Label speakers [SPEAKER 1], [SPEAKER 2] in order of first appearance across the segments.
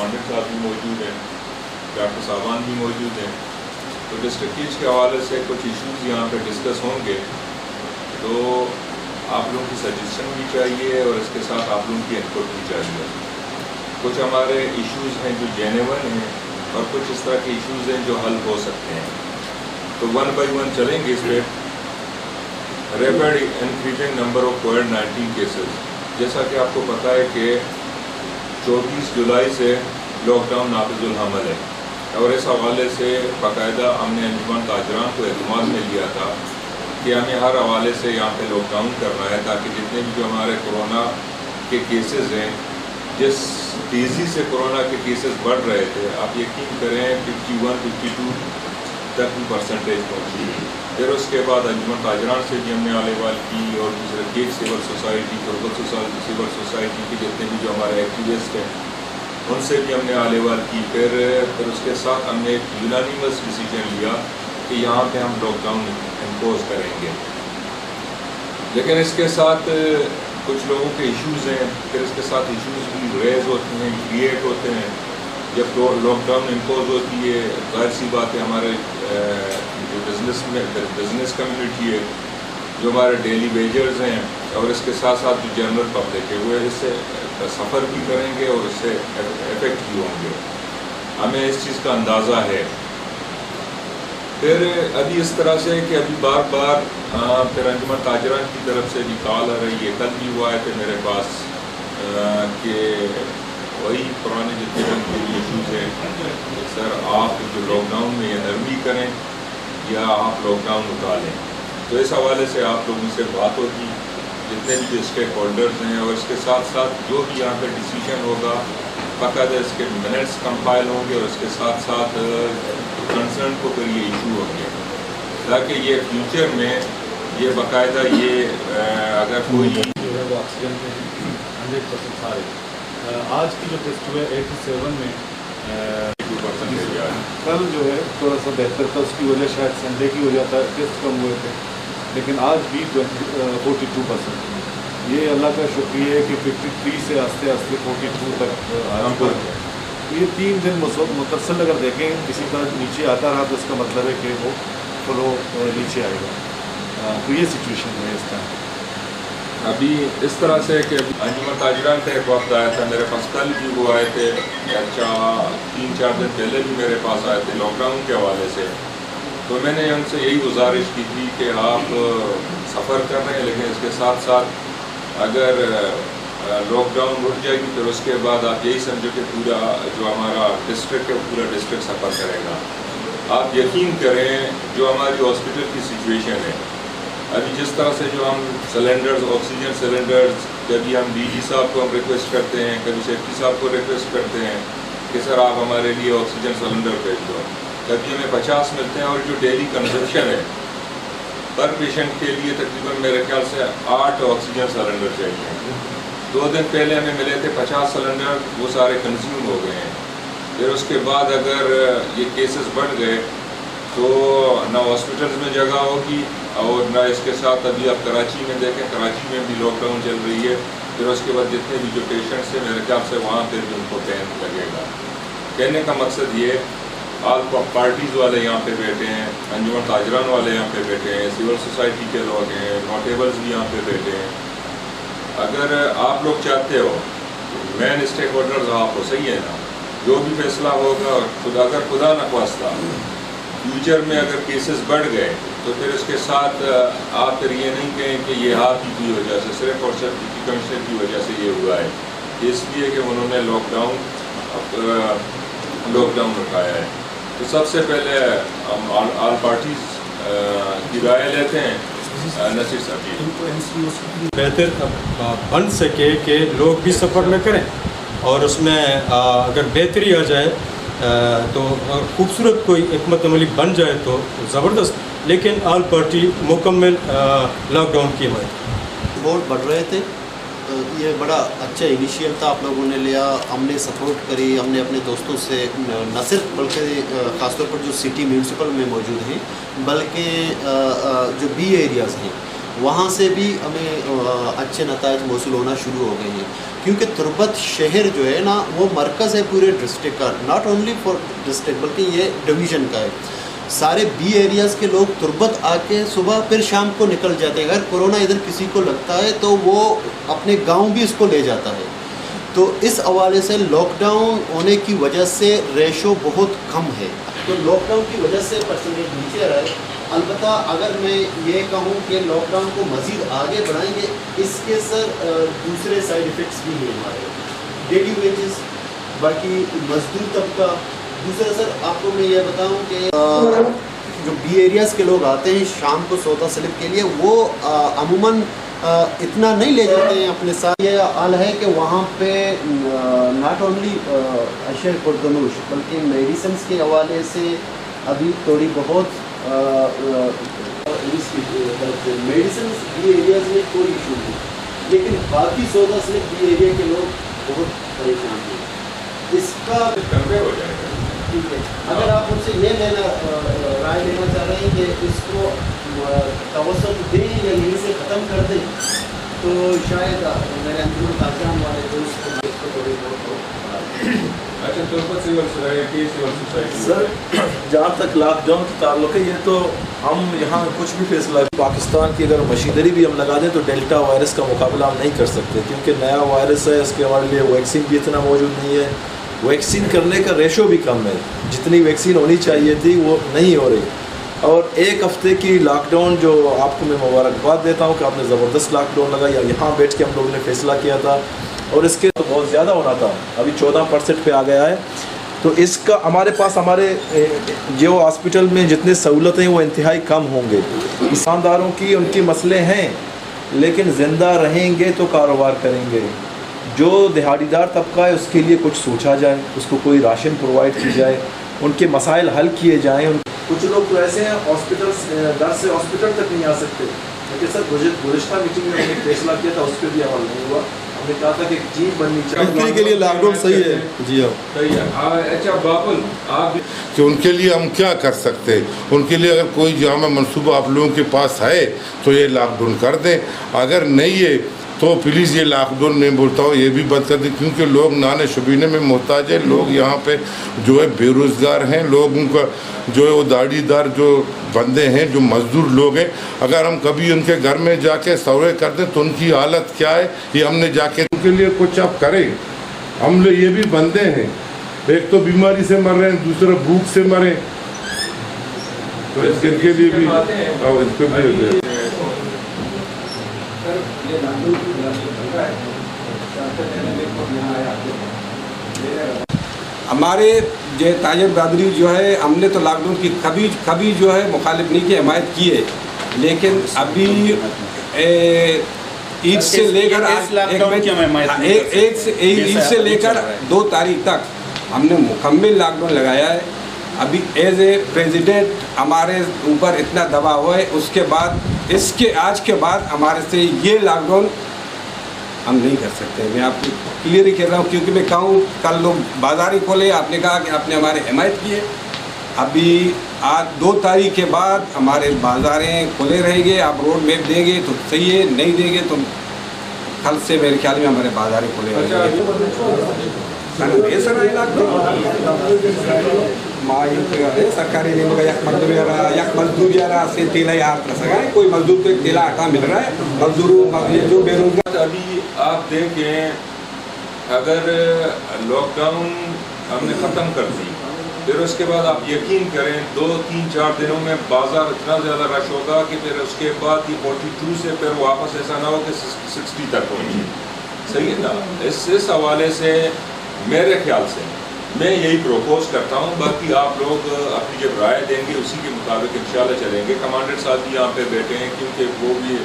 [SPEAKER 1] عامر صاحب بھی موجود ہیں، ڈاکٹر صاحبان بھی موجود ہیں. تو ڈسٹرکٹ ٹیچ کے حوالے سے کچھ ایشوز یہاں پہ ڈسکس ہوں گے، تو آپ لوگوں کی سجیشن بھی چاہیے اور اس کے ساتھ آپ لوگوں کی انپٹ بھی چاہیے. کچھ ہمارے ایشوز ہیں جو جینیون ہیں اور کچھ اس طرح کے ایشوز ہیں جو حل ہو سکتے ہیں. تو ون بائی ون چلیں گے اس پہ. Rapid increasing number of COVID-19 cases. جیسا کہ آپ کو پتہ ہے کہ 24 جولائی سے لاک ڈاؤن نافذ العمل ہے، اور اس حوالے سے باقاعدہ ہم نے انجمن تاجران کو اعتماد میں لیا تھا کہ ہمیں ہر حوالے سے یہاں پہ لاک ڈاؤن کرنا ہے، تاکہ جتنے بھی جو ہمارے کورونا کے کیسز ہیں، جس تیزی سے کورونا کے کیسز بڑھ رہے تھے، آپ یقین کریں 51-52 تک بھی پرسنٹیج پہنچی. پھر اس کے بعد انجمن تاجران سے بھی ہم نے آل وال کی، اور دوسرے گیٹ سول سوسائٹی، غربت سول سوسائٹی کے جتنے بھی جو ہمارے ایکٹیوسٹ ہیں ان سے بھی ہم نے آل وال کی. پھر اس کے ساتھ ہم نے ایک یونانیمس ڈیسیجن لیا کہ یہاں پہ ہم لاک ڈاؤن امپوز کریں گے. لیکن اس کے ساتھ کچھ لوگوں کے ایشوز ہیں، پھر اس کے ساتھ ایشوز بھی ریز ہوتے ہیں، کریٹ ہوتے ہیں. جب لاک ڈاؤن امپوز ہوتی ہے، ظاہر سی بات ہے ہمارے جو بزنس کمیونٹی ہے، جو ہمارے ڈیلی ویجرز ہیں، اور اس کے ساتھ ساتھ جو جنرل پبلک ہے، وہ اس سے سفر بھی کریں گے اور اس سے افیکٹ بھی ہوں گے. ہمیں اس چیز کا اندازہ ہے. پھر ابھی اس طرح سے کہ ابھی بار بار پھر انجمن تاجران کی طرف سے بھی کال آ رہی ہے. کل بھی وہ آئے تھے میرے پاس کہ وہی پرانے جتنے بھی ایشوز ہیں، سر آپ جو لاک ڈاؤن میں یا نرمی کریں یا آپ لاک ڈاؤن اٹھا لیں. تو اس حوالے سے آپ لوگوں سے بات ہوگی، جتنے بھی جو اسٹیک ہولڈرز ہیں، اور اس کے ساتھ ساتھ جو بھی یہاں پہ ڈیسیجن ہوگا باقاعدہ اس کے منٹس کمپائل ہوں گے، اور اس کے ساتھ ساتھ کنسرن کو پھر یہ ایشو ہوں گے، تاکہ یہ فیوچر میں یہ باقاعدہ یہ اگر کوئی
[SPEAKER 2] جو ہے وہ آکسیجن پہ 100% سارے. آج کی جو ٹیسٹ ہوئے 87 میں
[SPEAKER 1] 2%
[SPEAKER 2] کل جو ہے تھوڑا سا بہتر تھا. اس کی وجہ شاید سنڈے کی وجہ تھا، ٹیسٹ کم ہوئے تھے، لیکن آج بھی 42%. یہ اللہ کا شکریہ ہے کہ 53 سے آہستہ آہستہ 42 تک آیا. یہ 3 دن متصل اگر دیکھیں کسی طرح نیچے آتا رہا تو اس کا مطلب ہے کہ وہ فلو نیچے آئے گا. تو یہ سچویشن ہے اس طرح.
[SPEAKER 1] ابھی اس طرح سے کہ انجمن تاجران کا ایک وقت آیا تھا میرے پاس، کل بھی وہ آئے تھے، 3-4 دن پہلے بھی میرے پاس آئے تھے لاک ڈاؤن کے حوالے سے. تو میں نے ان سے یہی گزارش کی تھی کہ آپ سفر کر رہے ہیں، لیکن اس کے ساتھ ساتھ اگر لاک ڈاؤن اٹھ جائے گی پھر اس کے بعد آپ یہی سمجھو کہ پورا جو ہمارا ڈسٹرکٹ ہے پورا ڈسٹرکٹ سفر کرے گا. آپ یقین کریں جو ہماری ہاسپٹل کی سچویشن ہے ابھی، جس طرح سے جو ہم سلنڈرز، آکسیجن سلنڈرز، کبھی ہم ڈی جی صاحب کو ہم ریکویسٹ کرتے ہیں، کبھی سیفٹی صاحب کو ریکویسٹ کرتے ہیں کہ سر آپ ہمارے لیے آکسیجن سلنڈر بھیج دو، کبھی ہمیں 50 ملتے ہیں. اور جو ڈیلی کنزمپشن ہے پر پیشنٹ کے لیے تقریباً میرے خیال سے 8 آکسیجن سلنڈر چاہیے. 2 دن پہلے ہمیں ملے تھے 50 سلنڈر، وہ سارے کنزیوم ہو گئے ہیں. پھر اس کے بعد اگر یہ کیسز بڑھ گئے تو نہ ہاسپٹلز میں جگہ ہوگی، اور نہ اس کے ساتھ ابھی آپ کراچی میں دیکھیں، کراچی میں بھی لاک ڈاؤن چل رہی ہے. پھر اس کے بعد جتنے بھی جو پیشنٹس ہیں میرے خیال سے وہاں پھر بھی ان کو پین لگے گا. کہنے کا مقصد یہ آل پارٹیز والے یہاں پہ بیٹھے ہیں، انجمن تاجران والے یہاں پہ بیٹھے ہیں، سول سوسائٹی کے لوگ ہیں، نوٹیبلز بھی یہاں پہ بیٹھے ہیں. اگر آپ لوگ چاہتے ہو مین اسٹیک ہولڈرز آپ ہو، صحیح ہے نا، جو بھی فیصلہ ہوگا، اگر خدا نخواستہ فیوچر میں اگر کیسز بڑھ گئے تو پھر اس کے ساتھ آپ پھر یہ نہیں کہیں کہ یہ آپ ہی کی وجہ سے، صرف اور صرف ڈپٹی کمشنر کی وجہ سے یہ ہوا ہے. اس لیے کہ انہوں نے لاک ڈاؤن اٹھایا ہے. تو سب سے پہلے ہم آل پارٹیز کی رائے لیتے ہیں. نصیر صاحب جی،
[SPEAKER 3] بہتر بن سکے کہ لوگ بھی سفر نہ کریں، اور اس میں اگر بہتری آ جائے تو خوبصورت کوئی حکمت عملی بن جائے تو زبردست، لیکن آل پارٹی مکمل لاک ڈاؤن کی حمایت.
[SPEAKER 4] ووٹ بڑھ رہے تھے، یہ بڑا اچھا انیشیل تھا، آپ لوگوں نے لیا، ہم نے سپورٹ کری. ہم نے اپنے دوستوں سے نہ صرف بلکہ خاص طور پر جو سٹی میونسپل میں موجود ہیں، بلکہ جو بی ایریاز ہیں وہاں سے بھی ہمیں اچھے نتائج موصول ہونا شروع ہو گئے ہیں، کیونکہ تربت شہر جو ہے نا وہ مرکز ہے پورے ڈسٹرکٹ کا، ناٹ اونلی فار ڈسٹرکٹ بلکہ یہ ڈویژن کا ہے. سارے بی ایریاز کے لوگ تربت آ کے صبح پھر شام کو نکل جاتے ہیں. اگر کورونا ادھر کسی کو لگتا ہے تو وہ اپنے گاؤں بھی اس کو لے جاتا ہے. تو اس حوالے سے لاک ڈاؤن ہونے کی وجہ سے ریشو بہت کم ہے. تو لاک ڈاؤن کی وجہ سے پرسنٹیج نیچے رہا ہے. البتہ اگر میں یہ کہوں کہ لاک ڈاؤن کو مزید آگے بڑھائیں گے، اس کے سر دوسرے سائیڈ ایفیکٹس بھی ہیں ہمارے. ڈیلی ویجز، باقی مزدور طبقہ. دوسرا سر آپ کو میں یہ بتاؤں کہ جو بی ایریاز کے لوگ آتے ہیں شام کو سودا سلپ کے لیے، وہ عموماً اتنا نہیں لے جاتے ہیں اپنے ساتھ. یہ حال ہے کہ وہاں پہ ناٹ اونلی اشیاء پردنوش بلکہ میڈیسنس کے حوالے سے ابھی تھوڑی بہت میڈیسنس بی ایریاز میں کوئی ایشو نہیں، لیکن باقی سودا سلپ بی ایریا کے لوگ بہت پریشان ہیں. اس کا
[SPEAKER 1] کنوے ہو جائے گا.
[SPEAKER 4] ٹھیک ہے، اگر آپ ان سے یہ رائے لینا چاہ رہے ہیں کہ اس کو توسط دیں یا یہیں سے ختم کر دیں، تو شاید میرے اندرون تاجران والے دوست اس کو تھوڑی بہت.
[SPEAKER 1] اچھا، تربت سول سوسائٹی
[SPEAKER 5] سر جہاں تک لاک ڈاؤن کا تعلق ہے، یہ تو ہم یہاں کچھ بھی فیصلہ، پاکستان کی اگر مشینری بھی ہم لگا دیں تو ڈیلٹا وائرس کا مقابلہ ہم نہیں کر سکتے، کیونکہ نیا وائرس ہے. اس کے ہمارے لیے ویکسین بھی اتنا موجود نہیں ہے. ویکسین کرنے کا ریشو بھی کم ہے، جتنی ویکسین ہونی چاہیے تھی وہ نہیں ہو رہی. اور ایک ہفتے کی لاک ڈاؤن جو آپ کو میں مبارکباد دیتا ہوں کہ آپ نے زبردست لاک ڈاؤن لگایا. یہاں بیٹھ کے ہم لوگوں نے فیصلہ کیا تھا، اور اس کے تو بہت زیادہ ہونا تھا، ابھی 14% پہ آ گیا ہے. تو اس کا ہمارے پاس ہمارے جو ہاسپٹل میں جتنے سہولتیں ہیں وہ انتہائی کم ہوں گے. کسانداروں کی ان کی مسئلے ہیں، لیکن زندہ رہیں گے تو کاروبار کریں گے. جو دہاڑی دار طبقہ ہے اس کے لیے کچھ سوچا جائے، اس کو کوئی راشن پرووائڈ کی جائے، ان کے مسائل حل کیے جائیں. کچھ لوگ تو ایسے ہیں ہاسپٹل گھر سے ہاسپٹل تک نہیں آ سکتے. لیکن سر گزشتہ میٹنگ میں ہم نے فیصلہ کیا تھا، اس پہ بھی عمل نہیں ہوا. ہم نے کہا تھا کہ ایک ٹیم بننی چاہیے.
[SPEAKER 6] کمپنی کے لیے لاک ڈاؤن صحیح ہے. جی ہاں
[SPEAKER 1] صحیح ہے. اچھا باپل، آپ
[SPEAKER 7] کہ ان کے لیے ہم کیا کر سکتے ہیں؟ ان کے لیے اگر کوئی جامع منصوبہ آپ لوگوں کے پاس ہے تو یہ لاک ڈاؤن کر دیں. اگر نہیں ہے تو پلیز یہ لاک ڈاؤن میں بولتا ہوں یہ بھی بند کر دیں، کیونکہ لوگ نانے شبینے میں محتاج ہیں. لوگ یہاں پہ جو ہے بے روزگار ہیں. لوگوں کا جو ہے وہ داڑھی دار جو بندے ہیں، جو مزدور لوگ ہیں، اگر ہم کبھی ان کے گھر میں جا کے سروے کر دیں تو ان کی حالت کیا ہے یہ ہم نے جا کے ان کے لیے کچھ اب کریں. ہم لوگ یہ بھی بندے ہیں، ایک تو بیماری سے مر رہے ہیں، دوسرا بھوک سے مریں. تو اس کے لیے بھی
[SPEAKER 8] ہمارے جو تاجر برادری جو ہے، ہم نے تو لاک ڈاؤن کی کبھی جو ہے مخالف نہیں کی، حمایت کی ہے. لیکن ابھی عید سے لے کر عید سے لے کر 2 تاریخ تک ہم نے مکمل لاک ڈاؤن لگایا ہے. ابھی ایز اے پریزیڈنٹ ہمارے اوپر اتنا دباؤ ہوا ہے، اس کے بعد آج کے بعد ہمارے سے یہ لاک ڈاؤن ہم نہیں کر سکتے. میں آپ کو کلیئر ہی کہہ رہا ہوں، کیونکہ میں کہوں کل لوگ بازار ہی کھولے، آپ نے کہا کہ آپ نے ہماری حمایت کی ہے. ابھی آج 2 تاریخ کے بعد ہمارے بازاریں کھلے رہیں گے. آپ روڈ میپ دیں گے تو صحیح ہے، نہیں دیں گے تو کل سے میرے خیال میں ہمارے بازاریں کھلے رہیں گے. سرکاری مزدور سے تیلا یار کر سکا ہے، کوئی مزدور کو ایک تیلا آٹا مل رہا ہے. مزدوروں جو بے روزگار
[SPEAKER 1] ابھی آپ دیکھیں، اگر لاک ڈاؤن ہم نے ختم کر دی، پھر اس کے بعد آپ یقین کریں 2-3-4 دنوں میں بازار اتنا زیادہ رش ہوگا کہ پھر اس کے بعد یہ 42 سے پھر واپس ایسا نہ ہو کہ 60 تک ہوگی. صحیح ہے نا؟ اس حوالے سے میرے خیال سے میں یہی پروپوز کرتا ہوں. باقی آپ لوگ اپنی جب رائے دیں گے اسی کے مطابق انشاءاللہ چلیں گے. کمانڈر صاحب بھی یہاں پہ بیٹھے ہیں، کیونکہ وہ بھی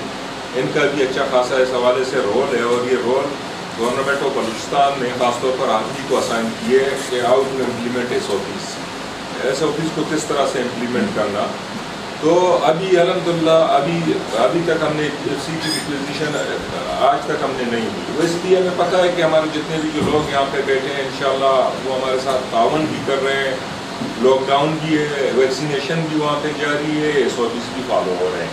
[SPEAKER 1] ان کا بھی اچھا خاصا اس حوالے سے رول ہے، اور یہ رول گورنمنٹ آف بلوچستان نے خاص طور پر آپ ہی کو اسائن کیے کہ آؤ ٹو امپلیمنٹ ایس آفس کو کس طرح سے امپلیمنٹ کرنا. تو ابھی الحمدللہ ابھی تک ہم نے اسی کی ریکویزیشن آج تک ہم نے نہیں دی. اس لیے ہمیں پتہ ہے کہ ہمارے جتنے بھی جو لوگ یہاں پہ بیٹھے ہیں انشاءاللہ وہ ہمارے ساتھ تعاون بھی کر رہے ہیں. لاک ڈاؤن بھی ہے، ویکسینیشن بھی وہاں پہ جاری ہے، ایس آفس بھی فالو ہو رہے ہیں.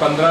[SPEAKER 1] 15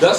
[SPEAKER 1] 10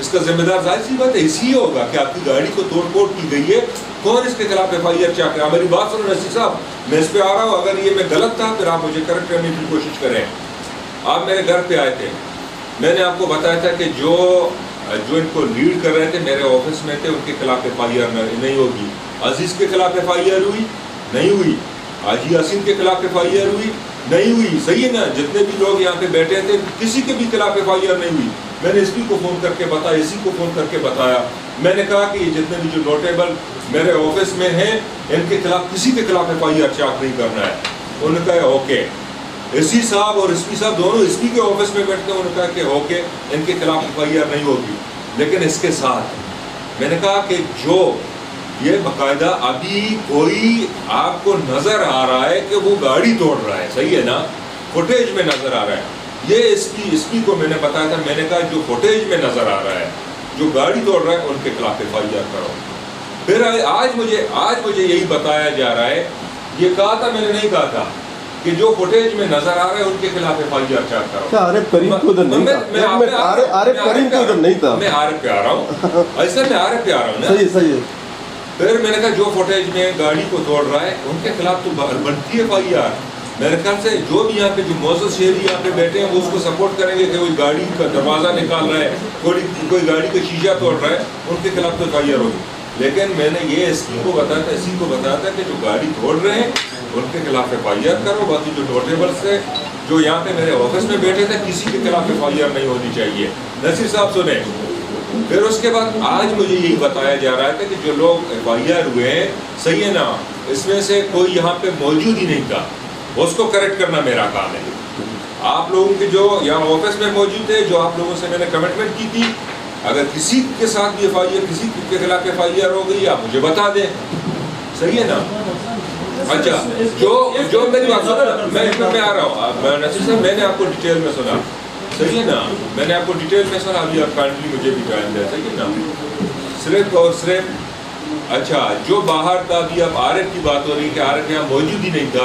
[SPEAKER 1] اس کا ذمہ دار ظاہر سی بات ہے اسی ہوگا کہ آپ کی گاڑی کو توڑ پھوڑ کی گئی ہے، کون اس کے خلاف FIR چاہ کرے؟ میری بات سنو نصیر صاحب، میں اس پہ آ رہا ہوں، اگر یہ میں غلط تھا پھر آپ مجھے کریکٹ کرنے کی کوشش کریں۔ آپ میرے گھر پہ آئے تھے، میں نے آپ کو بتایا تھا کہ جو ان کو لیڈ کر رہے تھے میرے آفس میں تھے، ان کے خلاف FIR نہیں ہوگی۔ عزیز کے خلاف FIR ہوئی؟ نہیں ہوئی۔ حاجی یاسین کے خلاف FIR ہوئی؟ نہیں ہوئی۔ صحیح ہے نا؟ جتنے بھی لوگ یہاں پہ بیٹھے تھے کسی کے بھی خلاف FIR نہیں ہوئی۔ میں نے SP کو فون کر کے بتایا، اسی کو فون کر کے بتایا، میں نے کہا کہ یہ جتنے بھی جو نوٹیبل میرے آفس میں ہیں ان کے خلاف کسی کے خلاف FIR چاک نہیں کرنا ہے۔ انہوں نے کہا اوکے۔ SP صاحب اور SP صاحب دونوں SP کے آفس میں بیٹھتے ہیں، انہوں نے کہا کہ اوکے ان کے خلاف FIR نہیں ہوگی۔ لیکن اس کے ساتھ میں نے کہا کہ جو یہ باقاعدہ ابھی کوئی آپ کو نظر آ رہا ہے کہ وہ گاڑی توڑ رہا ہے، صحیح ہے نا؟ فوٹیج میں نظر آ رہا ہے، یہ SP کو میں نے بتایا تھا، میں نے کہا جو فوٹیج میں نظر آ رہا ہے، جو گاڑی توڑ رہا ہے ان کے خلاف FIR کرو۔ پھر آج مجھے یہی بتایا جا رہا ہے، یہ کہا تھا میں نے نہیں کہا تھا کہ جو فوٹیج میں نظر آ رہا ہے ان کے خلاف FIR چاک کرو۔
[SPEAKER 6] عارف کریم کو ادھر نہیں تھا، عارف کریم کو ادھر نہیں تھا،
[SPEAKER 1] میں عارف پہ آ رہا ہوں، ایسا میں عارف پہ آ رہا ہوں نا۔
[SPEAKER 6] صحیح ہے۔
[SPEAKER 1] پھر میں نے کہا جو فوٹیج میں گاڑی کو توڑ رہا ہے ان کے خلاف تو بنتی ہے FIR۔ میرے خیال سے جو بھی یہاں پہ جو معزز شہری یہاں پہ بیٹھے ہیں وہ اس کو سپورٹ کریں گے کہ کوئی گاڑی کا دروازہ نکال رہا ہے، کوئی گاڑی کا شیشہ توڑ رہا ہے، ان کے خلاف تو FIR ہوگی۔ لیکن میں نے یہ SP کو بتایا تھا کہ جو گاڑی توڑ رہے ہیں ان کے خلاف FIR کرو، باقی جو نوٹیبلس تھے جو یہاں پہ میرے آفس میں بیٹھے تھے کسی کے خلاف FIR نہیں ہونی چاہیے۔ نصیر صاحب سنیں، پھر اس کے بعد آج مجھے یہی بتایا جا رہا ہے کہ جو لوگ FIR ہوئے ہیں، صحیح ہے نا، اس میں سے کوئی یہاں پہ موجود ہی نہیں تھا، اس کو کریکٹ کرنا میرا کام ہے۔ آپ لوگوں کے جو یہاں آفس میں موجود تھے، جو آپ لوگوں سے میں نے کمٹمنٹ کی تھی، اگر کسی کے ساتھ بھی FIR کسی کے خلاف FIR ہو گئی آپ مجھے بتا دیں، صحیح ہے نا؟ اچھا جو میری بات سنا، میں آ رہا ہوں نصیر صاحب، میں نے آپ کو ڈیٹیل میں سنا، صحیح ہے نا، میں نے آپ کو ڈیٹیل میں سنا، ابھی آپ کائنڈلی مجھے بھی ٹائم دیں، صحیح ہے نا؟ صرف اور صرف اچھا جو باہر تھا، ابھی اب عارف کی بات ہو رہی کہ عارف یہاں موجود ہی نہیں تھا،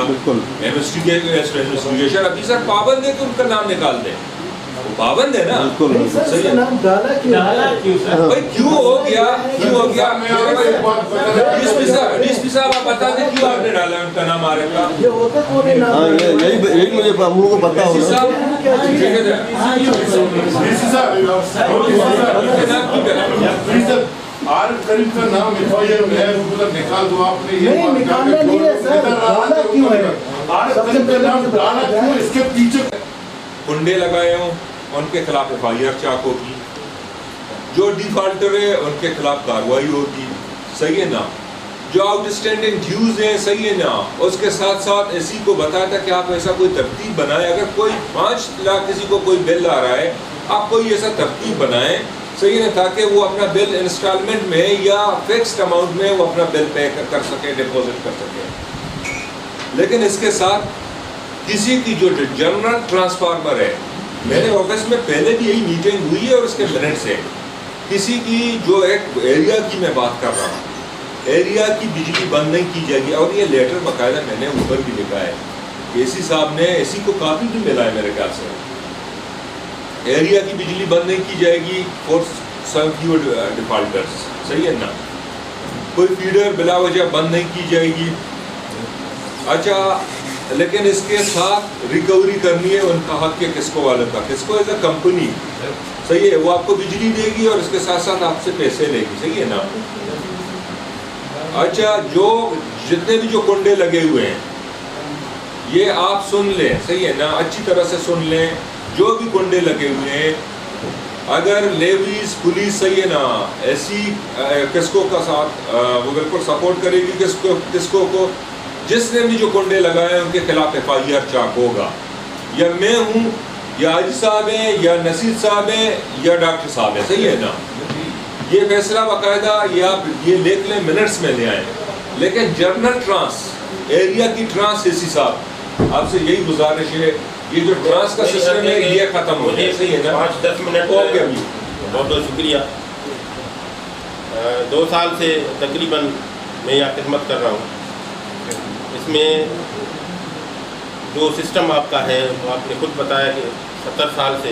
[SPEAKER 1] انویسٹیگیشن افیسر پابند ہے کہ ان کا نام نکال دیں، وہ پابند ہے نا، صحیح ہے؟ بھائی کیوں ہو گیا DSP صاحب آپ بتا دیں کیوں آپ نے ڈالا ان کا نام عارف کا؟
[SPEAKER 6] یہی مجھے ہم لوگوں کو پتا ہوگا۔
[SPEAKER 7] عارف کریم کا نام FIR میں ہے، وہ نکال دو، آپ نے یہ
[SPEAKER 9] نکالنا نہیں ہے سر، ڈالا کیوں ہے؟
[SPEAKER 7] عارف کریم کا نام ڈالا کیوں؟ اس کے پیچھے
[SPEAKER 1] کنڈے لگائے ہوں ان کے خلاف FIR چاک ہوگی، جو ڈیفالٹر ہے ان کے خلاف کارروائی ہوگی، صحیح ہے نا؟ جو آؤٹ اسٹینڈنگ ڈیوز ہیں، صحیح ہے نا، اس کے ساتھ ساتھ اسی کو بتایا تھا کہ آپ ایسا کوئی ترتیب بنائیں، اگر کوئی 5 لاکھ کسی کو کوئی بل آ رہا ہے آپ کوئی ایسا ترتیب بنائیں، صحیح ہے، تاکہ وہ اپنا بل انسٹالمنٹ میں یا فکسڈ اماؤنٹ میں وہ اپنا بل پے کر سکے، ڈپوزٹ کر سکے۔ لیکن اس کے ساتھ کسی کی جو جنرل ٹرانسفارمر ہے، میرے آفس میں پہلے بھی یہی میٹنگ ہوئی ہے اور اس کے منٹس ہیں، کسی کی جو ایک ایریا کی میں بات کر رہا ہوں، ایریا کی بجلی بند نہیں کی جائے گی، اور یہ لیٹر باقاعدہ میں نے اوپر بھی لکھا ہے، AC صاحب نے، AC کو کافی بھی ملا ہے میرے خیال سے، ایریا کی بجلی بند نہیں کی جائے گی فور سم فیو ڈیفالٹرز، صحیح ہے نا، کوئی فیڈر بلا وجہ بند نہیں کی جائے گی۔ اچھا لیکن اس کے ساتھ ریکوری کرنی ہے ان کا حق کے کس کو والے کا، کس کو ایز اے کمپنی، صحیح ہے، وہ آپ کو بجلی دے گی اور اس کے ساتھ ساتھ آپ سے پیسے لے گی، صحیح ہے نا۔ اچھا جو جتنے بھی جو کنڈے لگے ہوئے ہیں یہ آپ سن لیں، صحیح ہے نا، اچھی طرح سے سن لیں، جو بھی کنڈے لگے ہوئے ہیں، اگر لیویز پولیس، صحیح ہے نا، ایسی کس کو کا ساتھ وہ بالکل سپورٹ کرے گی کس کو جس نے بھی جو کنڈے لگائے ان کے خلاف FIR چاک ہوگا، یا میں ہوں یا حاجی صاحب ہیں یا نصیر صاحب ہیں یا ڈاکٹر صاحب ہیں، صحیح ہے نا، یہ فیصلہ باقاعدہ یہ آپ یہ لکھ لیں، منٹس میں لے آئیں۔ لیکن جنرل ٹرانس ایریا کی ٹرانس AC صاحب آپ سے یہی گزارش ہے، یہ جو ٹرانس کا سسٹم ہے یہ ختم ہو جائے، صحیح ہے نا،
[SPEAKER 10] 5-10 منٹ
[SPEAKER 1] اوکے ابھی
[SPEAKER 10] بہت بہت شکریہ۔ 2 سال سے تقریباً میں یہاں خدمت کر رہا ہوں، اس میں جو سسٹم آپ کا ہے وہ آپ نے خود بتایا کہ 70 سال سے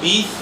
[SPEAKER 10] 20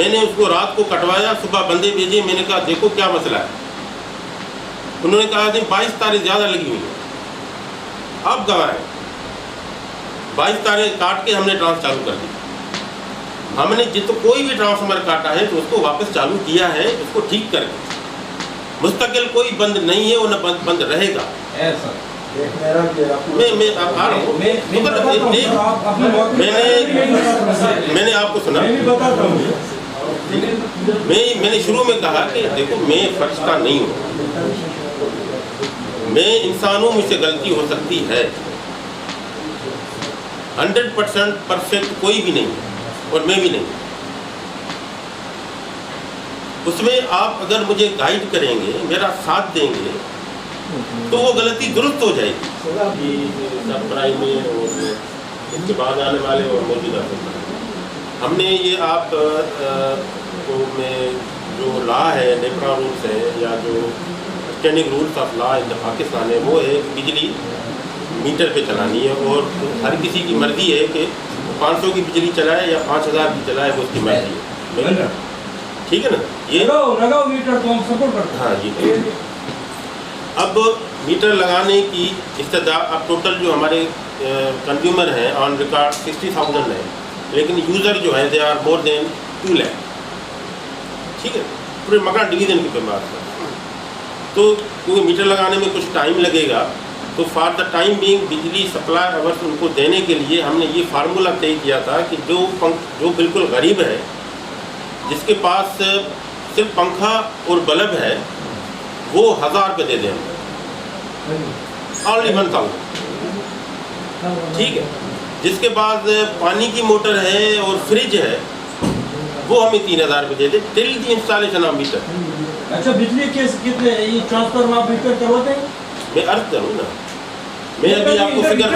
[SPEAKER 10] میں نے اس کو رات کو کٹوایا, صبح بندے بھیجے, میں نے کہا دیکھو کیا مسئلہ ہے. انہوں نے کہا کہ 22 تاریں زیادہ لگی ہوئی ہیں. آپ گواہ ہیں, 22 تاریں کاٹ کے ہم نے ٹرانس چالو کر دی. ہم نے کوئی بھی ٹرانسفارمر کاٹا ہے تو اس کو واپس چالو کیا ہے, اس کو ٹھیک کر کے. مستقل کوئی بند نہیں ہے اور نہ بند رہے گا. میں نے آپ کو سنا, میں نے شروع میں کہا کہ دیکھو میں فرشتہ نہیں ہوں, میں انسان ہوں, مجھ سے غلطی ہو سکتی ہے. 100% پرفیکٹ کوئی بھی نہیں اور میں بھی نہیں. اس میں آپ اگر مجھے گائیڈ کریں گے, میرا ساتھ دیں گے, تو وہ غلطی درست ہو جائے گی. سب پڑھائی میں اور اس کے بعد آنے والے اور موجودہ ہم نے یہ آپ کو میں جو لا ہے, نیپرا رولس ہے یا جو اسٹینڈنگ رولس آف لا ان پاکستان ہے, وہ ہے بجلی میٹر پہ چلانی ہے اور ہر کسی کی مرضی ہے کہ 500 کی بجلی چلائے یا 5000 کی چلائے, وہ اس کی مرضی ہے. ٹھیک ہے نا, یہ
[SPEAKER 11] لگاؤ میٹر تو ہم سپورٹ کرتے ہیں.
[SPEAKER 10] ہاں جی. اب میٹر لگانے کی استدعا, اب ٹوٹل جو ہمارے کنزیومر ہیں آن ریکارڈ 60,000 ہے, لیکن یوزر جو ہیں دے آر مور دین 2 لاکھ. ٹھیک ہے, پورے مکان ڈویژن کی بات کریں تو کیونکہ میٹر لگانے میں کچھ ٹائم لگے گا, تو فار دا ٹائم بینگ بجلی سپلائی اورس ان کو دینے کے لیے ہم نے یہ فارمولہ طے کیا تھا کہ جو بالکل غریب ہے, جس کے پاس صرف پنکھا اور بلب ہے, وہ 1000 روپے دے دیں اونلی 1000. ٹھیک ہے, جس کے پاس پانی کی موٹر ہے اور فریج ہے, وہ ہمیں 3000 روپے دے دیں ٹل دی انسٹالیشن آف میٹر.
[SPEAKER 11] اچھا, بجلی کے کتنے یہ ٹرانسفر آپ میٹر کرواتے ہیں؟
[SPEAKER 10] میں عرض کروں نا, میں ابھی آپ کو فکر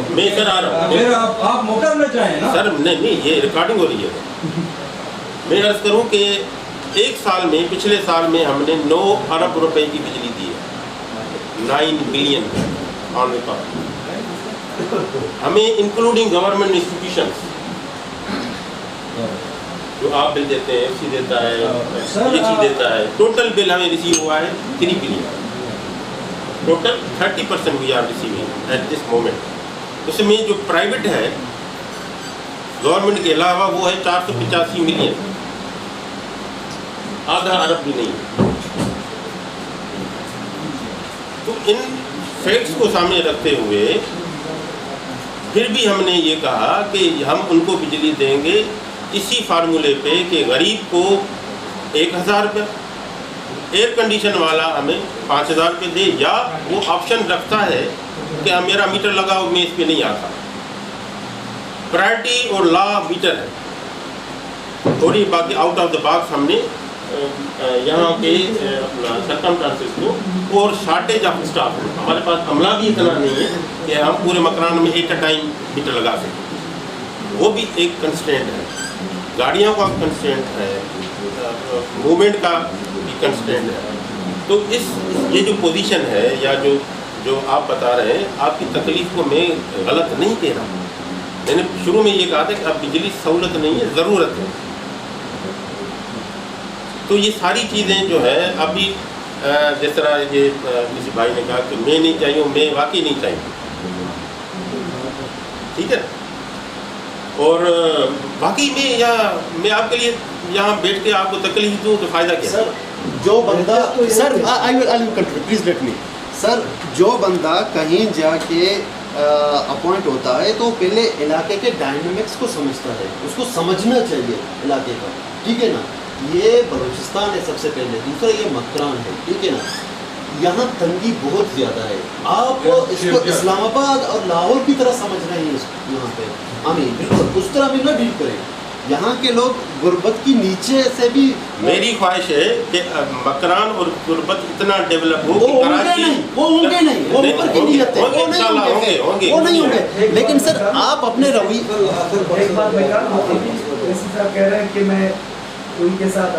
[SPEAKER 10] میں سر آ رہا ہوں.
[SPEAKER 11] آپ موٹر میں چاہیں نا
[SPEAKER 10] سر, نہیں یہ ریکارڈنگ ہو رہی ہے. میں عرض کروں کہ ایک سال میں, پچھلے سال میں ہم نے 9 ارب روپے کی بجلی دی ہے, 9 بلین آن ریکارڈ. ہمیں انکلوڈنگ گورنمنٹ انسٹیٹیوشنس جو آپ بل دیتے ہیں, سی دیتا ہے, یہ چیز دیتا ہے, ٹوٹل بل ہمیں ریسیو ہوا ہے 3 billion. Total 30% we are receiving at this moment. اس میں جو پرائیویٹ ہے گورنمنٹ کے علاوہ وہ ہے 485 ملین, آدھا ارب بھی نہیں. تو ان فیکٹس کو سامنے رکھتے ہوئے پھر بھی ہم نے یہ کہا کہ ہم ان کو بجلی دیں گے اسی فارمولے پہ کہ غریب کو 1000 روپے, ایئر کنڈیشن والا ہمیں 5000 روپے دے, یا وہ آپشن رکھتا ہے کہ میرا میٹر لگاؤ, میں اس پہ نہیں آتا. پرائرٹی اور لا میٹر ہے. تھوڑی باقی آؤٹ آف دا باکس ہم نے یہاں کے اپنا سرکمسٹانسز کو اور شارٹیج آف اسٹاف, ہمارے پاس عملہ بھی اتنا نہیں ہے کہ ہم پورے مکان میں ایٹ اے ٹائم میٹر لگا سکیں, وہ بھی ایک کنسٹرینٹ ہے. گاڑیوں کا کنسٹرینٹ ہے, موومنٹ کا بھی کنسٹرینٹ ہے. تو یہ جو پوزیشن ہے یا جو آپ بتا رہے ہیں, آپ کی تکلیف کو میں غلط نہیں کہہ رہا. میں نے شروع میں یہ کہا تھا کہ اب بجلی سہولت نہیں ہے, ضرورت ہے. تو یہ ساری چیزیں جو ہے ابھی جس طرح یہ کسی بھائی نے کہا کہ میں نہیں چاہیے, میں واقعی نہیں چاہیے. ٹھیک ہے, اور باقی میں آپ کے لیے یہاں بیٹھ کے آپ کو تکلیف دوں تو فائدہ کیا؟
[SPEAKER 4] سر جو بندہ, سر پلیز لیٹ می, سر جو بندہ کہیں جا کے اپوائنٹ ہوتا ہے تو پہلے علاقے کے ڈائنامکس کو سمجھتا ہے, اس کو سمجھنا چاہیے علاقے کا. ٹھیک ہے نا, یہ بلوچستان ہے سب سے پہلے, دوسرا یہ مکران ہے. ٹھیک ہے نا, یہاں تنگی بہت زیادہ ہے. آپ اس کو اسلام آباد اور لاہور کی طرح سمجھ رہے ہیں یہاں پہ. ہمیں بالکل اس طرح بھی نہ ڈیل کریں. یہاں کے لوگ غربت کی نیچے سے بھی,
[SPEAKER 10] میری خواہش ہے کہ مکران اور غربت اتنا ڈیولپ ہو کہ کراچی,
[SPEAKER 4] وہ ہوں گے نہیں, وہ اوپر کی نیت ہے, وہ نہیں ہوں گے. لیکن سر آپ اپنے رویے
[SPEAKER 9] ایک بات میں کہہ رہے ہیں کہ میں ان کے ساتھ